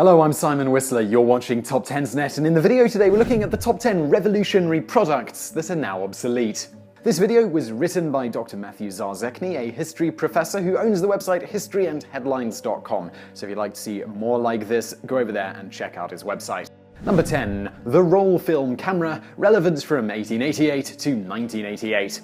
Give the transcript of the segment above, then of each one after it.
Hello, I'm Simon Whistler, you're watching TopTenzNet, and in the video today we're looking at the top 10 revolutionary products that are now obsolete. This video was written by Dr. Matthew Zarzekny, a history professor who owns the website historyandheadlines.com, so if you'd like to see more like this, go over there and check out his website. Number 10. The roll film camera, relevant from 1888 to 1988.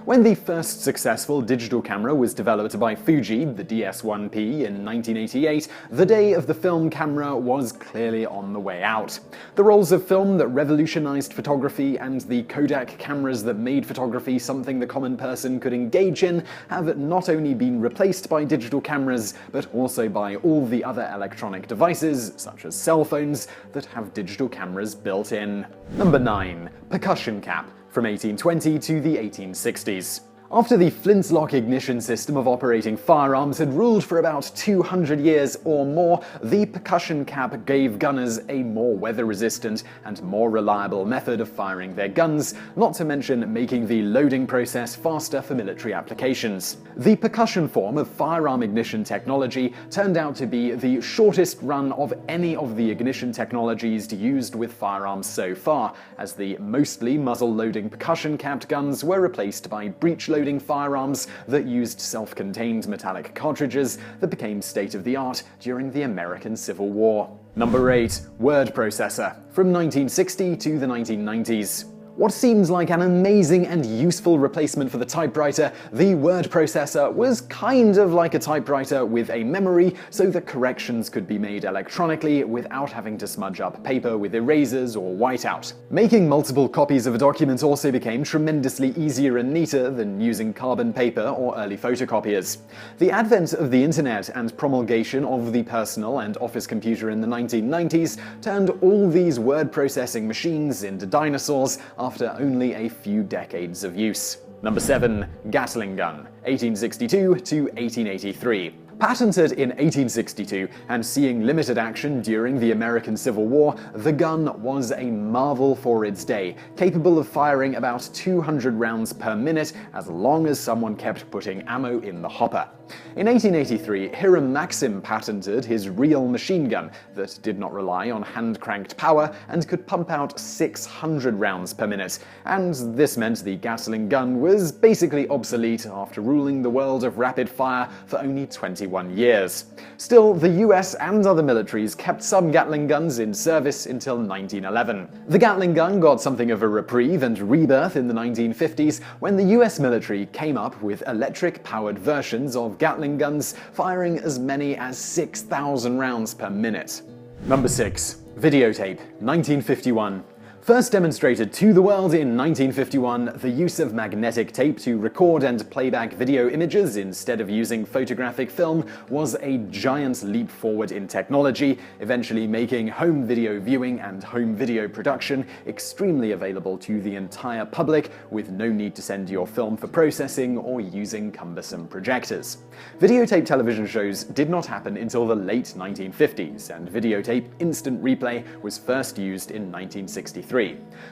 When the first successful digital camera was developed by Fuji, the DS1P, in 1988, the day of the film camera was clearly on the way out. The rolls of film that revolutionized photography and the Kodak cameras that made photography something the common person could engage in have not only been replaced by digital cameras, but also by all the other electronic devices, such as cell phones, that have digital cameras built in. Number 9. Percussion cap, from 1820 to the 1860s. After the flintlock ignition system of operating firearms had ruled for about 200 years or more, the percussion cap gave gunners a more weather-resistant and more reliable method of firing their guns, not to mention making the loading process faster for military applications. The percussion form of firearm ignition technology turned out to be the shortest run of any of the ignition technologies used with firearms so far, as the mostly muzzle-loading percussion-capped guns were replaced by breech-loading firearms that used self-contained metallic cartridges that became state-of-the-art during the American Civil War. Number 8. Word processor, from 1960 to the 1990s. What seems like an amazing and useful replacement for the typewriter, the word processor was kind of like a typewriter with a memory so that corrections could be made electronically without having to smudge up paper with erasers or whiteout. Making multiple copies of a document also became tremendously easier and neater than using carbon paper or early photocopiers. The advent of the internet and promulgation of the personal and office computer in the 1990s turned all these word processing machines into dinosaurs after only a few decades of use. Number 7. Gatling Gun, 1862 to 1883. Patented in 1862 and seeing limited action during the American Civil War, the gun was a marvel for its day, capable of firing about 200 rounds per minute as long as someone kept putting ammo in the hopper. In 1883, Hiram Maxim patented his real machine gun that did not rely on hand-cranked power and could pump out 600 rounds per minute, and this meant the Gatling gun was basically obsolete after ruling the world of rapid fire for only 21 years. Still, the US and other militaries kept some Gatling guns in service until 1911. The Gatling gun got something of a reprieve and rebirth in the 1950s when the US military came up with electric-powered versions of Gatling guns firing as many as 6,000 rounds per minute. Number 6. Videotape, 1951. First demonstrated to the world in 1951, the use of magnetic tape to record and playback video images instead of using photographic film was a giant leap forward in technology, eventually making home video viewing and home video production extremely available to the entire public with no need to send your film for processing or using cumbersome projectors. Videotape television shows did not happen until the late 1950s, and videotape instant replay was first used in 1963.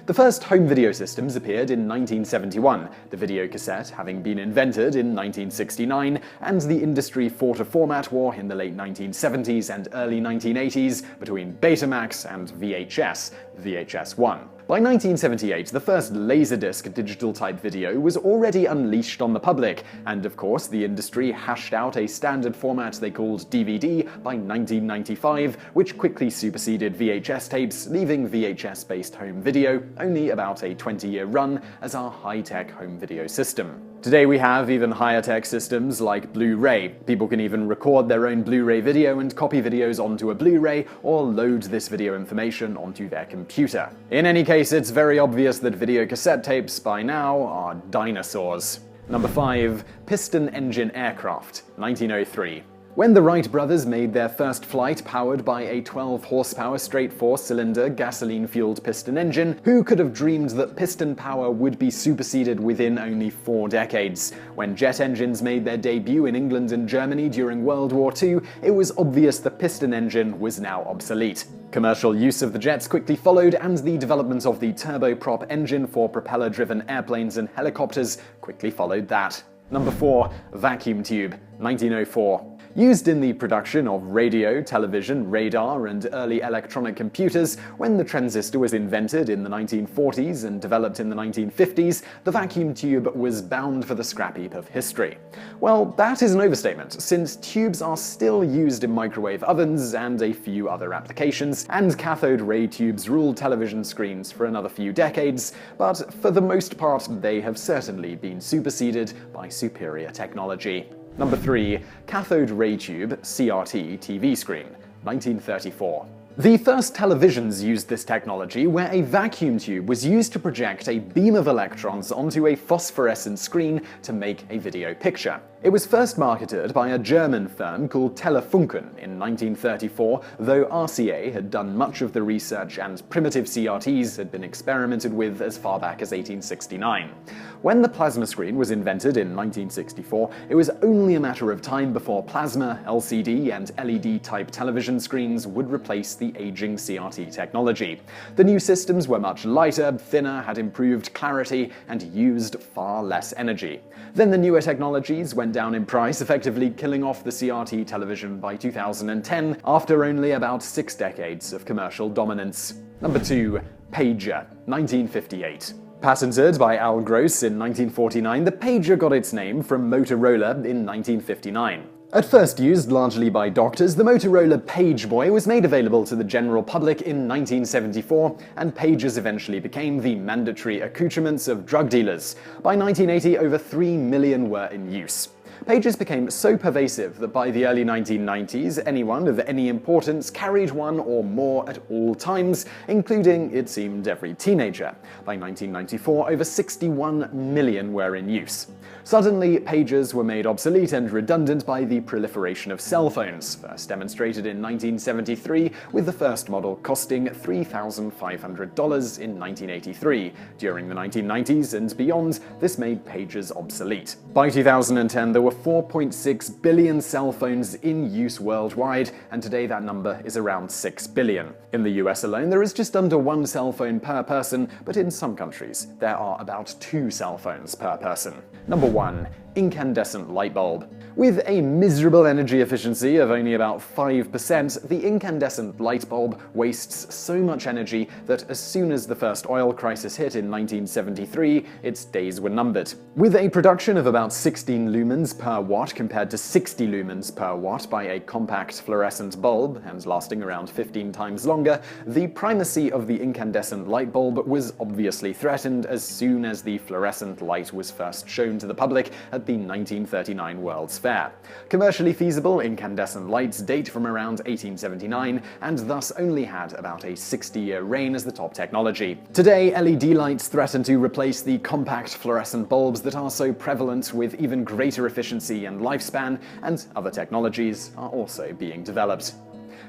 The first home video systems appeared in 1971, the videocassette having been invented in 1969, and the industry fought a format war in the late 1970s and early 1980s between Betamax and VHS, VHS-1. By 1978, the first Laserdisc digital-type video was already unleashed on the public, and of course the industry hashed out a standard format they called DVD by 1995, which quickly superseded VHS tapes, leaving VHS-based home video only about a 20-year run as our high-tech home video system. Today we have even higher-tech systems like Blu-ray. People can even record their own Blu-ray video and copy videos onto a Blu-ray or load this video information onto their computer. In any case, it's very obvious that videocassette tapes by now are dinosaurs. Number 5. Piston engine aircraft, 1903. When the Wright brothers made their first flight powered by a 12-horsepower straight 4-cylinder gasoline-fueled piston engine, who could have dreamed that piston power would be superseded within only 4 decades? When jet engines made their debut in England and Germany during World War II, it was obvious the piston engine was now obsolete. Commercial use of the jets quickly followed, and the development of the turboprop engine for propeller-driven airplanes and helicopters quickly followed that. Number 4. Vacuum tube, 1904. Used in the production of radio, television, radar, and early electronic computers, when the transistor was invented in the 1940s and developed in the 1950s, the vacuum tube was bound for the scrap heap of history. Well, that is an overstatement, since tubes are still used in microwave ovens and a few other applications, and cathode ray tubes ruled television screens for another few decades, but for the most part, they have certainly been superseded by superior technology. Number 3. Cathode ray tube CRT TV screen, 1934. The first televisions used this technology, where a vacuum tube was used to project a beam of electrons onto a phosphorescent screen to make a video picture. It was first marketed by a German firm called Telefunken in 1934, though RCA had done much of the research and primitive CRTs had been experimented with as far back as 1869. When the plasma screen was invented in 1964, it was only a matter of time before plasma, LCD, and LED-type television screens would replace the aging CRT technology. The new systems were much lighter, thinner, had improved clarity, and used far less energy. Then the newer technologies went down in price, effectively killing off the CRT television by 2010, after only about 6 decades of commercial dominance. Number 2. Pager, 1958. Patented by Al Gross in 1949, the pager got its name from Motorola in 1959. At first used largely by doctors, the Motorola Pageboy was made available to the general public in 1974, and pagers eventually became the mandatory accoutrements of drug dealers. By 1980, over 3 million were in use. Pagers became so pervasive that by the early 1990s, anyone of any importance carried one or more at all times, including, it seemed, every teenager. By 1994, over 61 million were in use. Suddenly, pagers were made obsolete and redundant by the proliferation of cell phones, first demonstrated in 1973, with the first model costing $3,500 in 1983. During the 1990s and beyond, this made pagers obsolete. By 2010, there were 4.6 billion cell phones in use worldwide, and today that number is around 6 billion. In the US alone, there is just under 1 cell phone per person, but in some countries, there are about 2 cell phones per person. Number 1. Incandescent light bulb. With a miserable energy efficiency of only about 5%, the incandescent light bulb wastes so much energy that as soon as the first oil crisis hit in 1973, its days were numbered. With a production of about 16 lumens per watt compared to 60 lumens per watt by a compact fluorescent bulb, and lasting around 15 times longer, the primacy of the incandescent light bulb was obviously threatened as soon as the fluorescent light was first shown to the public at the 1939 World's Fair. Commercially feasible incandescent lights date from around 1879 and thus only had about a 60-year reign as the top technology. Today, LED lights threaten to replace the compact fluorescent bulbs that are so prevalent, with even greater efficiency and lifespan, and other technologies are also being developed.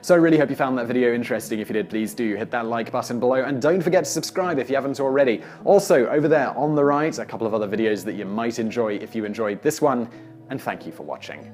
So I really hope you found that video interesting. If you did, please do hit that like button below, and don't forget to subscribe if you haven't already. Also, over there on the right, a couple of other videos that you might enjoy if you enjoyed this one, and thank you for watching.